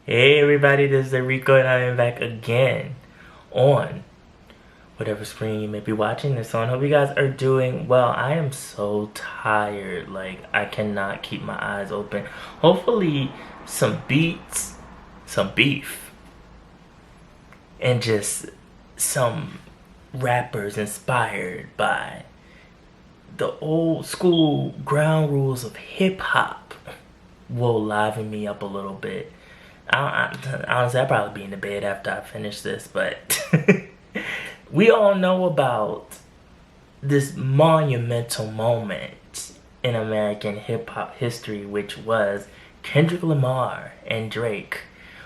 Hey everybody, this is Rico and I am back again on whatever screen you may be watching this on. Hope you guys are doing well. I am so tired, like I cannot keep my eyes open. Hopefully some beats, some beef, and just some rappers inspired by the old school ground rules of hip hop will liven me up a little bit. Honestly, I'll probably be in the bed after I finish this, but we all know about this monumental moment in American hip-hop history, which was Kendrick Lamar and Drake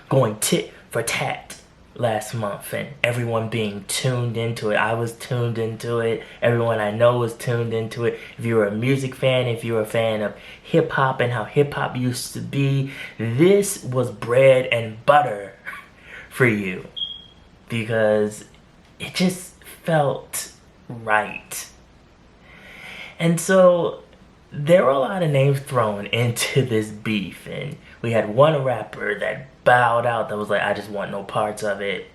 going tit for tat last month, and everyone being tuned into it. I was tuned into it. Everyone I know was tuned into it. If you were a music fan, if you were a fan of hip-hop and how hip-hop used to be, this was bread and butter for you, because it just felt right. And so there were a lot of names thrown into this beef, and we had one rapper that bowed out, that was like, I just want no parts of it.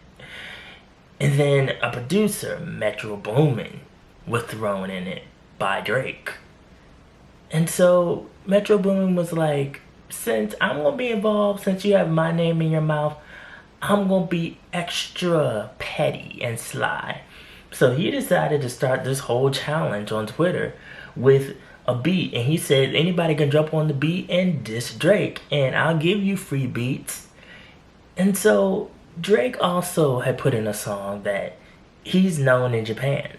And then a producer, Metro Boomin, was thrown in it by Drake. And so Metro Boomin was like, since I'm gonna be involved, since you have my name in your mouth, I'm gonna be extra petty and sly. So he decided to start this whole challenge on Twitter with a beat, and he said anybody can jump on the beat and diss Drake, and I'll give you free beats. And so Drake also had put in a song that he's known in Japan,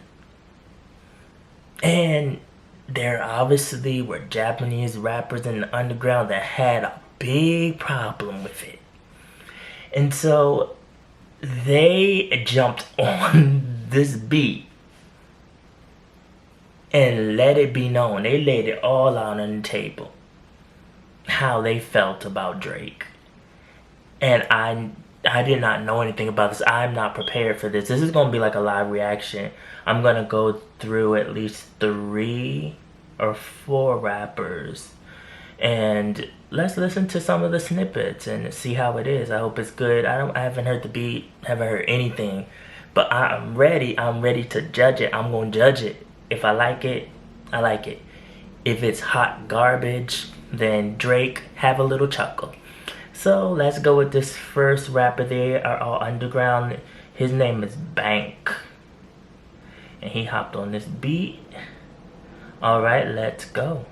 and there obviously were Japanese rappers in the underground that had a big problem with it. And so they jumped on this beat and let it be known. They laid it all out on the table, how they felt about Drake. And I did not know anything about this. I'm not prepared for this. This is going to be like a live reaction. I'm going to go through at least 3 or 4 rappers, and let's listen to some of the snippets and see how it is. I hope it's good. I haven't heard the beat, haven't heard anything, but I'm ready to judge it. I'm going to judge it. If I like it, I like it. If it's hot garbage, then Drake, have a little chuckle. So let's go with this first rapper. They are all underground. His name is Bank, and he hopped on this beat. Alright, let's go.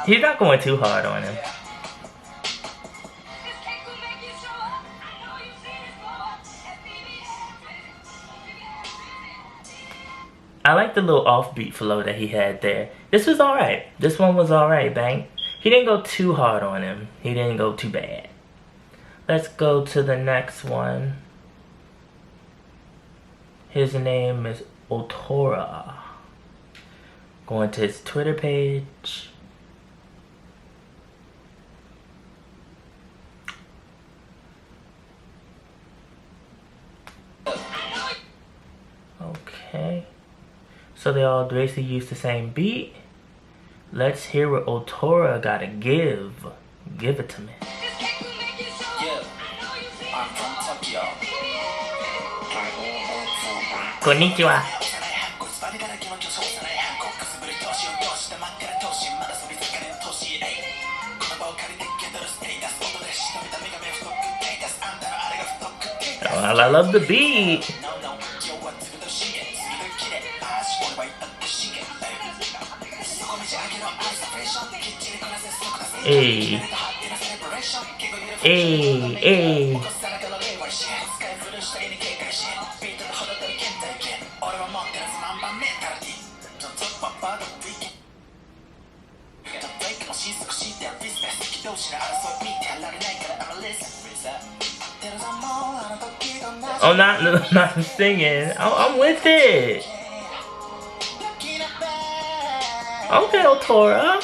He's not going too hard on him. I like the little offbeat flow that he had there. This was alright. This one was alright, Bank. He didn't go too hard on him. He didn't go too bad. Let's go to the next one. His name is Otora. Going to his Twitter page. Okay. So they all basically use the same beat. Let's hear what Otora gotta give. Give it to me. Konnichiwa. I love the beat. Hey. Hey, hey. Oh, not singing. I'm with it. Okay, Otora.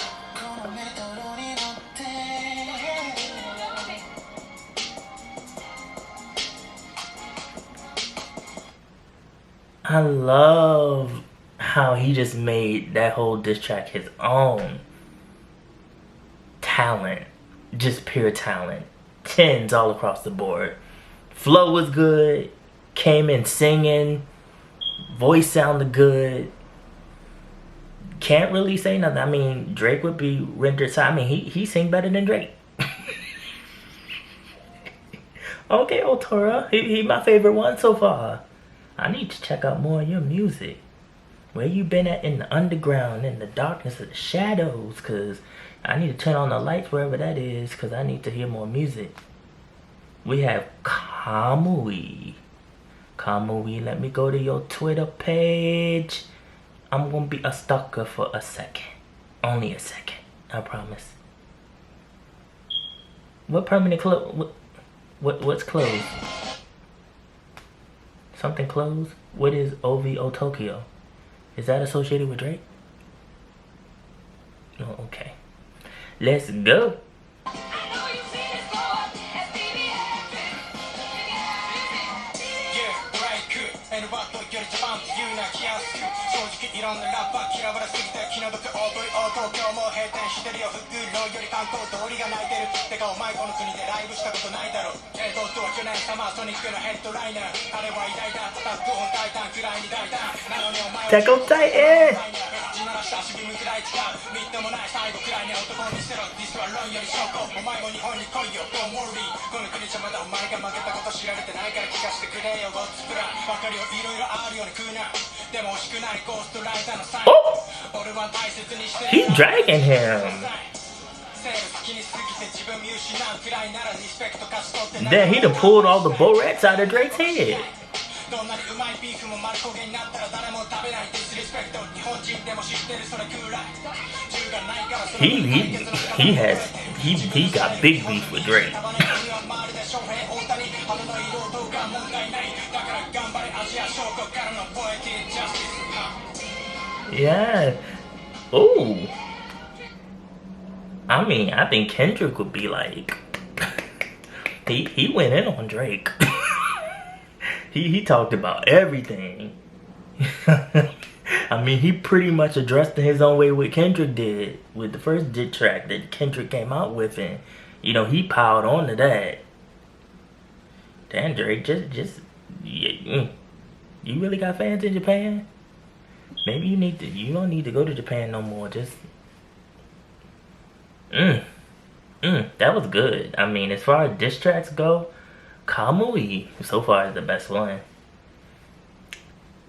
I love how he just made that whole diss track his own. Talent. Just pure talent. 10s all across the board. Flow was good. Came in singing. Voice sounded good. Can't really say nothing. I mean, Drake would be rendered side. I mean, he sing better than Drake. Okay, Otora. He my favorite one so far. I need to check out more of your music. Where you been at in the underground, in the darkness of the shadows? Cause I need to turn on the lights wherever that is. Cause I need to hear more music. We have Kamui. Kamui, let me go to your Twitter page. I'm gonna be a stalker for a second. Only a second. I promise. What permanent what's closed? Something closed? What is OVO Tokyo? Is that associated with Drake? Oh, okay. Let's go. Attack on Titan! Oh! He's dragging him. Then he done pulled all the Borex out of Drake's head. He got big beef with Drake. Yeah. Ooh. I mean, I think Kendrick would be like, he went in on Drake. he talked about everything. I mean, he pretty much addressed in his own way what Kendrick did with the first diss track that Kendrick came out with, and you know, he piled on to that. Damn, Drake, you really got fans in Japan? Maybe you don't need to go to Japan no more. Just that was good. I mean, as far as diss tracks go, Kamui so far is the best one.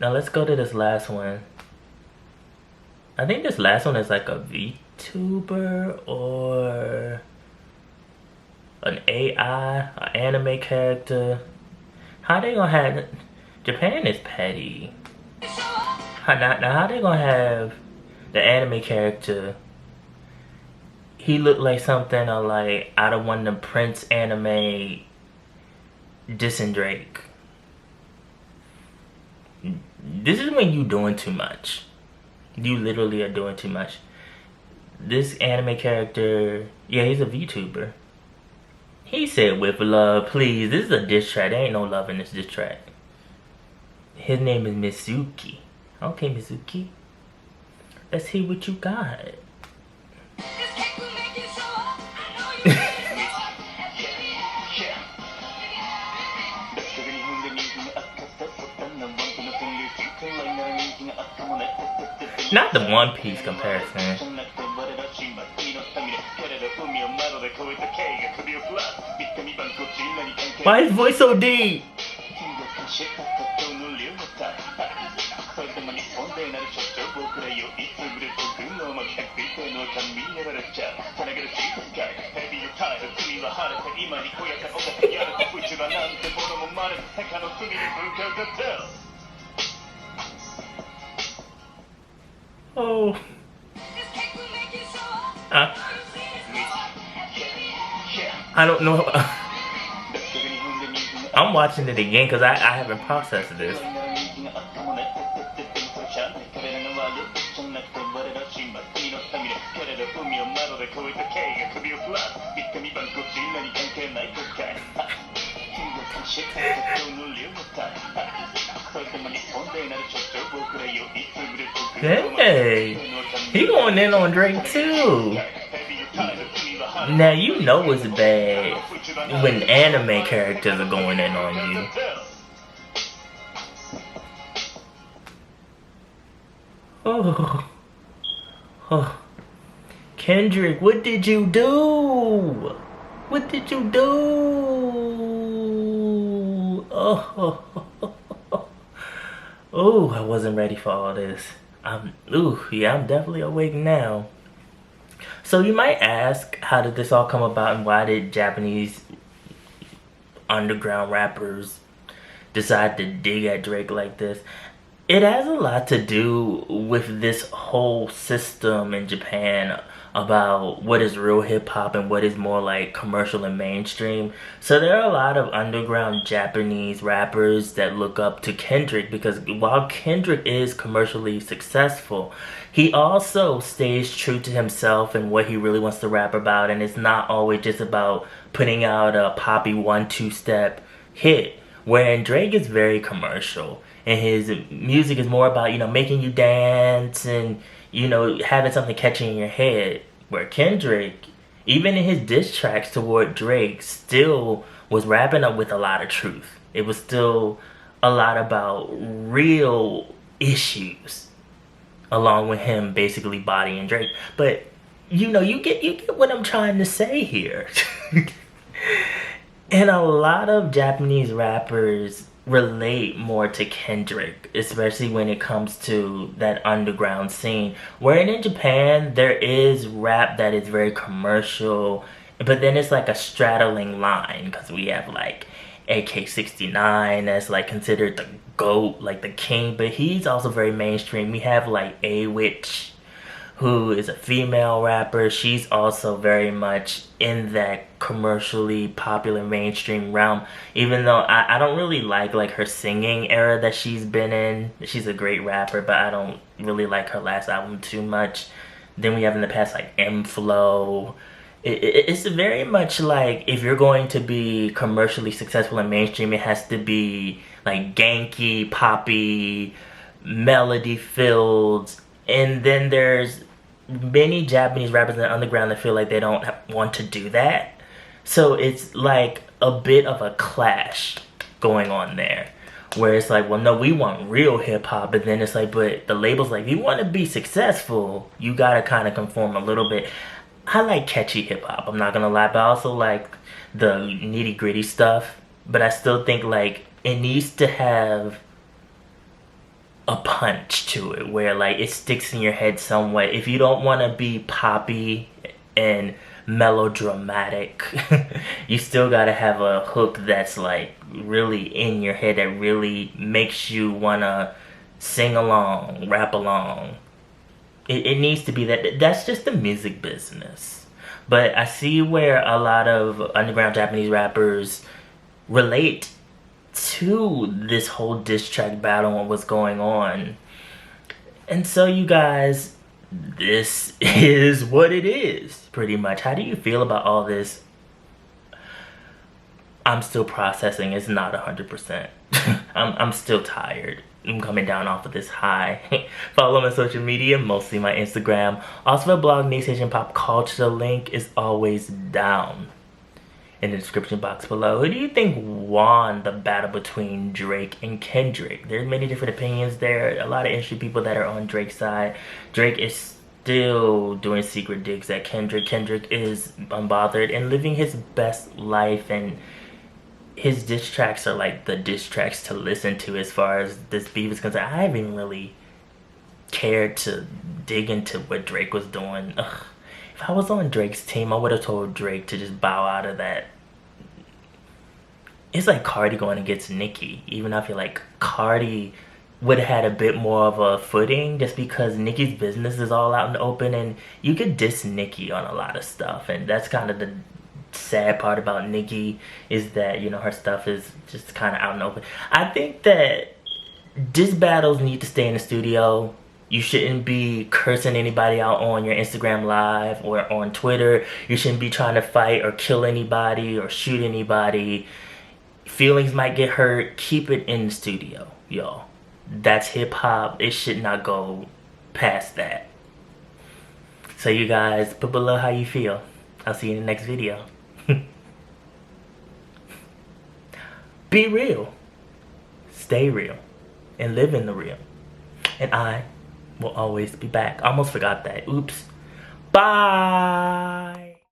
Now let's go to this last one. I think this last one is like a VTuber or an AI, an anime character. How they gonna have... Japan is petty. How they gonna have the anime character? He looked like something like out of one of the Prince anime dissing Drake. This is when you doing too much. You literally are doing too much. This anime character, yeah, he's a VTuber. He said, "With love, please." This is a diss track. There ain't no love in this diss track. His name is Mitsuki. Okay, Mitsuki. Let's hear what you got. Not the One Piece comparison. Why is his voice so deep? Oh. I don't know. I'm watching it again because I haven't processed this. Hey, he going in on Drake too. Now you know it's bad when anime characters are going in on you. Oh. Oh. Kendrick, what did you do? What did you do? Oh. Oh, I wasn't ready for all this. I'm definitely awake now. So you might ask, how did this all come about and why did Japanese underground rappers decide to dig at Drake like this? It has a lot to do with this whole system in Japan about what is real hip-hop and what is more like commercial and mainstream. So there are a lot of underground Japanese rappers that look up to Kendrick because while Kendrick is commercially successful, he also stays true to himself and what he really wants to rap about, and it's not always just about putting out a poppy 1-2 step hit, wherein Drake is very commercial and his music is more about, making you dance and having something catching in your head, where Kendrick, even in his diss tracks toward Drake, still was wrapping up with a lot of truth. It was still a lot about real issues, along with him basically bodying Drake. But you get what I'm trying to say here. And a lot of Japanese rappers relate more to Kendrick, especially when it comes to that underground scene. Where in Japan, there is rap that is very commercial, but then it's like a straddling line, because we have like AK-69 that's like considered the GOAT, like the king, but he's also very mainstream. We have like A-Witch, who is a female rapper. She's also very much in that commercially popular mainstream realm, even though I don't really like her singing era that she's been in. She's a great rapper, but I don't really like her last album too much. Then we have in the past like M-Flow. It's very much like, if you're going to be commercially successful and mainstream, it has to be like ganky, poppy, melody filled. And then there's many Japanese rappers in the underground that feel like they don't want to do that. So it's like a bit of a clash going on there, where it's like, well, no, we want real hip-hop, but then it's like, but the label's like, if you want to be successful, you gotta kind of conform a little bit. I like catchy hip-hop, I'm not gonna lie, but I also like the nitty-gritty stuff. But I still think like it needs to have a punch to it, where like it sticks in your head somewhat. If you don't want to be poppy and melodramatic, you still gotta have a hook that's like really in your head, that really makes you wanna sing along, rap along. It needs to be that. That's just the music business. But I see where a lot of underground Japanese rappers relate to this whole diss track battle and what's going on. And so you guys, this is what it is, pretty much. How do you feel about all this? I'm still processing. It's not 100%. I'm still tired. I'm coming down off of this high. Follow me on social media, mostly my Instagram. Also my blog, Nice Asian Pop Culture. The link is always down in the description box below. Who do you think won the battle between Drake and Kendrick? There's many different opinions there. A lot of interesting people that are on Drake's side. Drake is still doing secret digs at Kendrick. Kendrick is unbothered and living his best life, and his diss tracks are like the diss tracks to listen to as far as this beef is concerned. I haven't even really cared to dig into what Drake was doing. Ugh. If I was on Drake's team, I would have told Drake to just bow out of that. It's like Cardi going against Nicki. Even I feel like Cardi would have had a bit more of a footing just because Nicki's business is all out in the open, and you could diss Nicki on a lot of stuff, and that's kind of the sad part about Nicki, is that, you know, her stuff is just kind of out in the open. I think that diss battles need to stay in the studio. You shouldn't be cursing anybody out on your Instagram live or on Twitter. You shouldn't be trying to fight or kill anybody or shoot anybody. Feelings might get hurt. Keep it in the studio, y'all. That's hip-hop. It should not go past that. So you guys, put below how you feel. I'll see you in the next video. Be real. Stay real. And live in the real. And I will always be back. I almost forgot that. Oops. Bye.